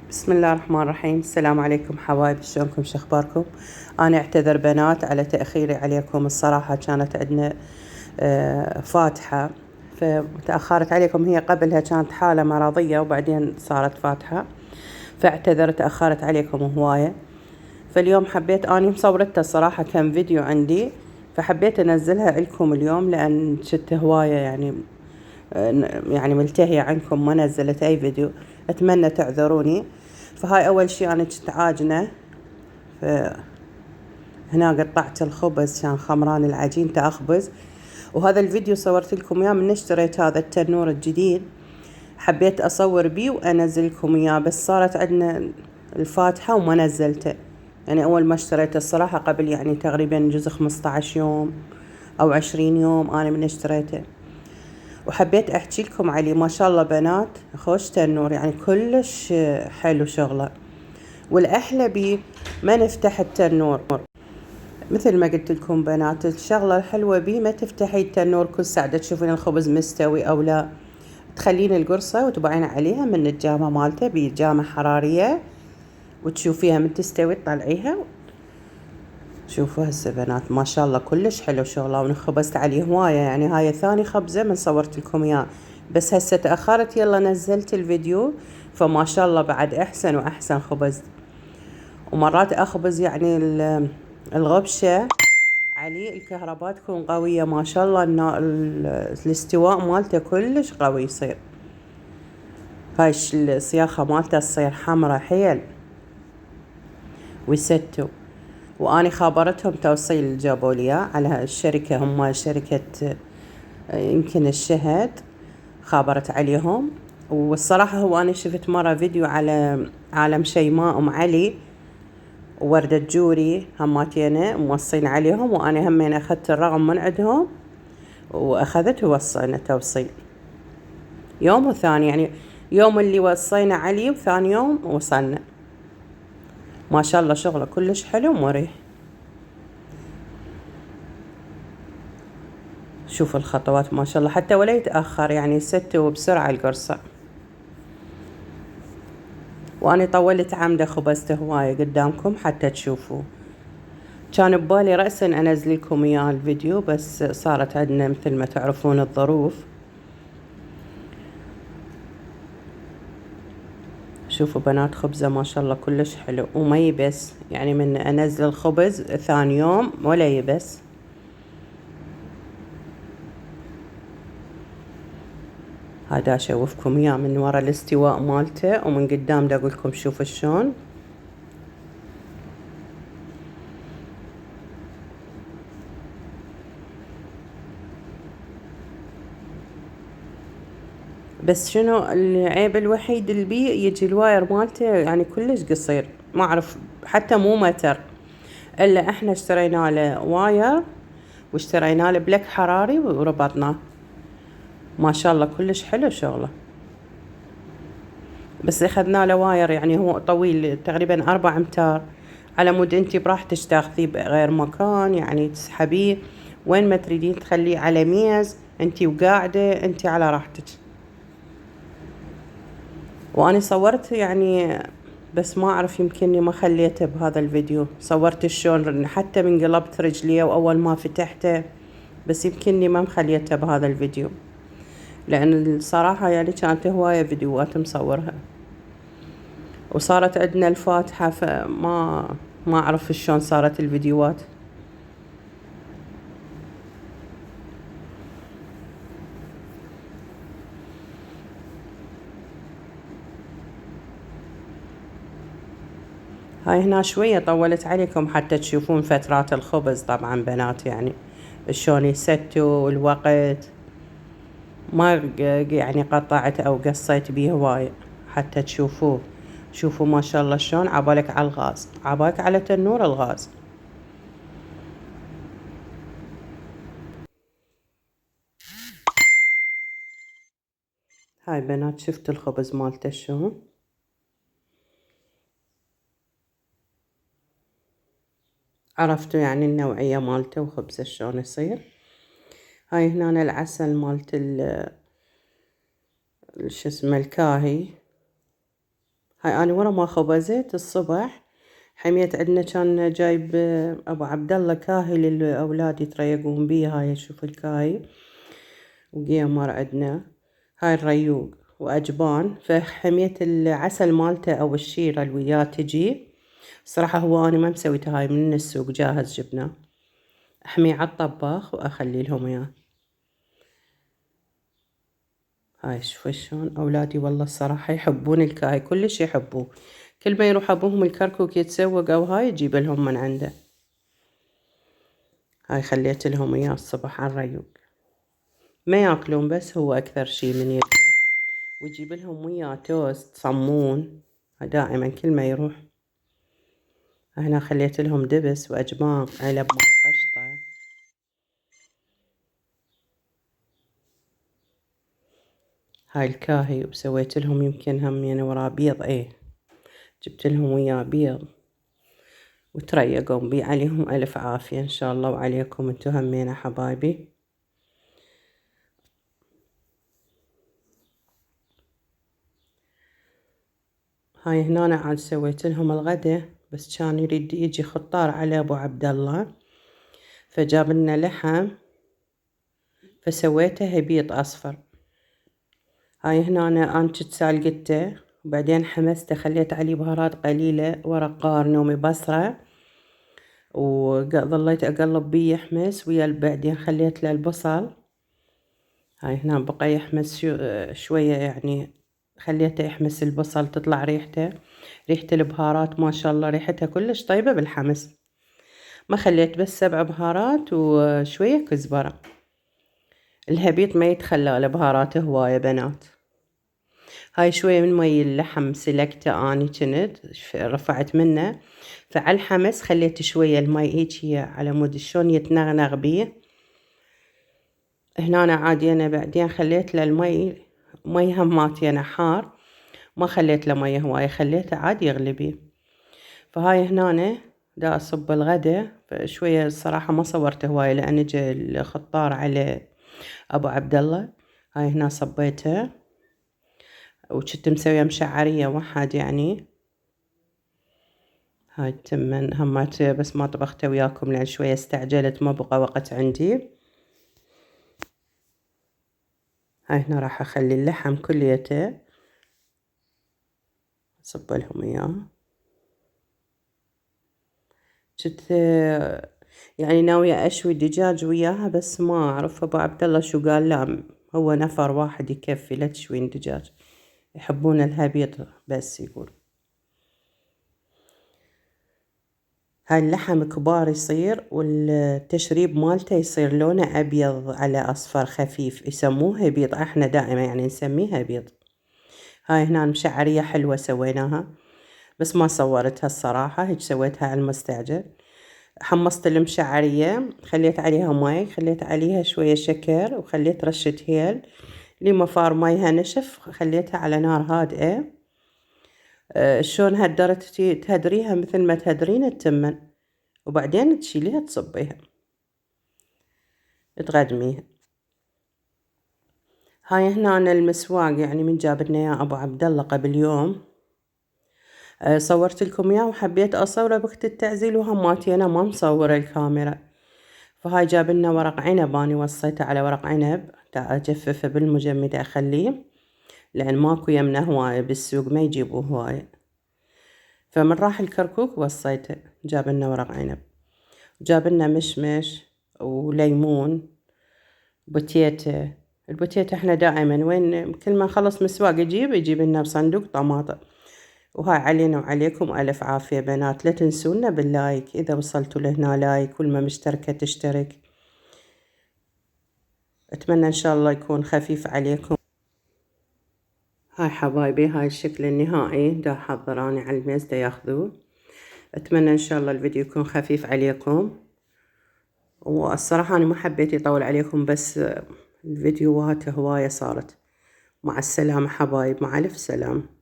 بسم الله الرحمن الرحيم. السلام عليكم حبايب، شلونكم شخباركم؟ أنا أعتذر بنات على تأخيري عليكم، الصراحة كانت عندنا فاتحة فتأخرت عليكم. هي قبلها كانت حالة مرضية وبعدين صارت فاتحة، فاعتذرت تأخرت عليكم هواية. فاليوم حبيت أني مصورته الصراحة كم فيديو عندي، فحبيت أنزلها لكم اليوم لأن شت هواية يعني ملتهية عنكم ما نزلت أي فيديو، أتمنى تعذروني. فهاي أول شي أنا كنت عاجنة، هنا قطعت الخبز كان خمران العجين تأخبز. وهذا الفيديو صورت لكم إياه من اشتريت هذا التنور الجديد، حبيت أصور بيه وأنزل لكم إياه، بس صارت عندنا الفاتحة وما نزلته. يعني أول ما اشتريته الصراحة قبل يعني تقريبا جزء 15 يوم أو 20 يوم أنا من اشتريته، وحبيت أحكي لكم عليه. ما شاء الله بنات خوش تنور، يعني كلش حلو شغله. والأحلى بيه ما نفتح التنور، مثل ما قلت لكم بنات الشغلة الحلوة بيه ما تفتحي التنور كل ساعة تشوفين الخبز مستوي أو لا، تخلين القرصة وتبعين عليها من الجامة مالته بجامة حرارية وتشوفيها من تستوي تطلعيها. شوفوا هسه بنات ما شاء الله كلش حلو شغله، وانا خبزت عليه هواية، يعني هاي ثاني خبزة من صورت لكم اياه، بس هسه تأخرت يلا نزلت الفيديو. فما شاء الله بعد احسن واحسن خبز. ومرات اخبز يعني الغبشة عليه الكهرباء تكون قوية ما شاء الله، الاستواء مالته كلش قوي يصير. هاي الصياخة مالته تصير حمرة حيل ويستو. واني خابرتهم توصيل جابوا لي على الشركة، هم شركة يمكن الشهد، خابرت عليهم. والصراحة هو أنا شفت مرة فيديو على عالم شيماء أم علي ووردة جوري هماتين موصين عليهم، وأنا همين أخذت الرقم من عندهم وأخذت ووصينا توصيل يوم وثاني، يعني يوم اللي وصينا عليه وثاني يوم وصلنا. ما شاء الله شغله كلش حلو ومريح. شوف الخطوات ما شاء الله حتى ولا يتأخر، يعني ستوا بسرعة القرصة. وأنا طولت عمده خبزته هواية قدامكم حتى تشوفوا. كان ببالي رأسا أنزل لكم إياه الفيديو، بس صارت عندنا مثل ما تعرفون الظروف. شوفوا بنات خبزة ما شاء الله كلش حلو وما يبس، يعني من أنزل الخبز ثاني يوم ولا يبس. هذا أشوفكم إياه من ورا الاستواء مالته، ومن قدام دا أقول لكم شوفوا شلون. بس شنو العيب الوحيد اللي بيه، يجي الواير مالته يعني كلش قصير، ما أعرف حتى مو متر، إلا إحنا اشترينا له واير واشترينا له بلك حراري وربطناه. ما شاء الله كلش حلو شغله، بس اخذنا له واير يعني هو طويل تقريبا 4 امتار، على مود انتي براحتك تاخذيه بغير مكان، يعني تسحبيه وين ما تريدين، تخليه على ميز انتي وقاعدة انتي على راحتك. واني صورت يعني، بس ما اعرف يمكنني ما خليته بهذا الفيديو، صورت شلون حتى من قلبت رجليه واول ما فتحته، بس يمكنني ما مخليته بهذا الفيديو، لان الصراحة يعني كانت هواية فيديوهات مصورها. وصارت عندنا الفاتحة ما أعرف شلون صارت الفيديوهات. هاي هنا شوية طولت عليكم حتى تشوفون فترات الخبز، طبعا بنات يعني شلون يستوا الوقت، ما يعني قطعت أو قصيت بيه هواية حتى تشوفوه. شوفوا ما شاء الله شلون، عبالك على الغاز، عبالك على تنور الغاز. هاي بنات شفت الخبز مالته شلون، عرفتوا يعني النوعية مالته وخبزه شلون يصير. هاي هنا العسل مالت شو اسمه الكاهي، هاي أنا ورا ما خبزت الصبح حميت عندنا كان جايب أبو عبد الله كاهي للأولاد يتريقون بيه. هاي شوف الكاهي وقيمر عندنا، هاي الريوق وأجبان. فحميت العسل مالته أو الشيرة اللي وياه تجي. صراحة هو أنا ما مسويته، هاي من السوق جاهز جبناه. أحميه على الطباخ وأخلي لهم إياه. هاي شوف شلون أولادي والله الصراحة يحبون الكاهي، كلش يحبوه. كل ما يروح أبوهم الكركوك يتسوق أو هاي يجيب لهم من عنده. هاي خليت لهم إياه الصبح على الريوق، ما ياكلون بس هو أكثر شي من يده. ويجيب لهم وياه توست صمون دائما كل ما يروح. هنا خليت لهم دبس وأجبان علب مال قشطة. هاي الكاهي وسويت لهم يمكن هم يعني وراه بيض، جبت لهم وياه بيض وتريقون بيه. عليهم ألف عافية إن شاء الله وعليكم انتو همين حبايبي. هاي هنا أنا عاد سويت لهم الغدا، بس كان يريد يجي خطار على أبو عبد الله فجاب لنا لحم فسويته هبيط أصفر. هاي هنا أنا كنت سالقته وبعدين حمسته، خليت عليه بهارات قليلة، ورق قارنومي بصرة، وظليت أقلب بيه يحمس ويا. بعدين خليت له البصل. هاي هنا بقى يحمس شوية يعني، خليته يحمس البصل تطلع ريحته. ريحة البهارات ما شاء الله ريحتها كلش طيبة بالحمس. ما خليت بس 7 بهارات وشوية كزبرة. الهبيط ما يتخلى له بهارات هواية بنات. هاي شوية من مي اللحم سلقته اني كنت رفعت منه، فعلى الحمس خليت شوية المي هيجي على مود شلون يتنغنغ بيه. هنا أنا عادي أنا بعدين خليت له المي، مي هماتي أنا حار، ما خليت له مي هواية، خليته عادي يغلي بيه. فهاي هنا أنا دا أصب الغدا. شوية الصراحة ما صورته هواية لأن جا الخطار على أبو عبد الله. هاي هنا صبيته وكنت مسوية مشعرية واحد يعني. هاي التمن همات بس ما طبخته وياكم لأن شوية استعجلت ما بقى وقت عندي. هاي هنا راح أخلي اللحم كليته أصب لهم إياه. كنت يعني ناوية أشوي دجاج وياها، بس ما أعرف أبو عبد الله شو قال. لا هو نفر واحد يكفي، لا تشوين دجاج، يحبون الهبيط بس يقول. هاي اللحم كبار يصير والتشريب مالته يصير لونه أبيض على أصفر خفيف، يسموه هبيط، احنا دائما يعني نسميه هبيط. هاي هنا مشعرية حلوة سويناها بس ما صورتها الصراحة، هيك سويتها على المستعجل. حمصت المشعرية، خليت عليها مي، خليت عليها شوية شكر، وخليت رشة هيل لما فار ميها نشف، خليتها على نار هادئة. شلون هدرت تهدريها مثل ما تهدرين التمن، وبعدين تشيليها تصبيها تغدميها. هاي هنا أنا المسواق يعني من جاب لنا يا أبو عبد الله قبل يوم. صورت لكم إياه وحبيت أصوره بوقت التعزيل وهماتي أنا ما مصورة الكاميرا. فهاي جاب لنا ورق عنب، أنا وصيته على ورق عنب أجففه بالمجمد أخليه، لأن ماكو يمنا هواية بالسوق ما يجيبوه هواية. فمن راح الكركوك وصيته جاب لنا ورق عنب، جاب لنا مشمش وليمون بوتيتة. البوتيتة احنا دائما وين كل ما نخلص مسواق يجيب لنا بصندوق طماطم. وهاي علينا وعليكم ألف عافية بنات. لا تنسونا باللايك إذا وصلتوا لهنا لايك، والما مشتركة تشترك. أتمنى إن شاء الله يكون خفيف عليكم. هاي حبايبي هاي الشكل النهائي دا حضراني على الميز دا ياخذوه. أتمنى إن شاء الله الفيديو يكون خفيف عليكم، والصراحة أنا ما حبيت يطول عليكم، بس الفيديوهات هواية صارت. مع السلامة حبايب، مع ألف سلام.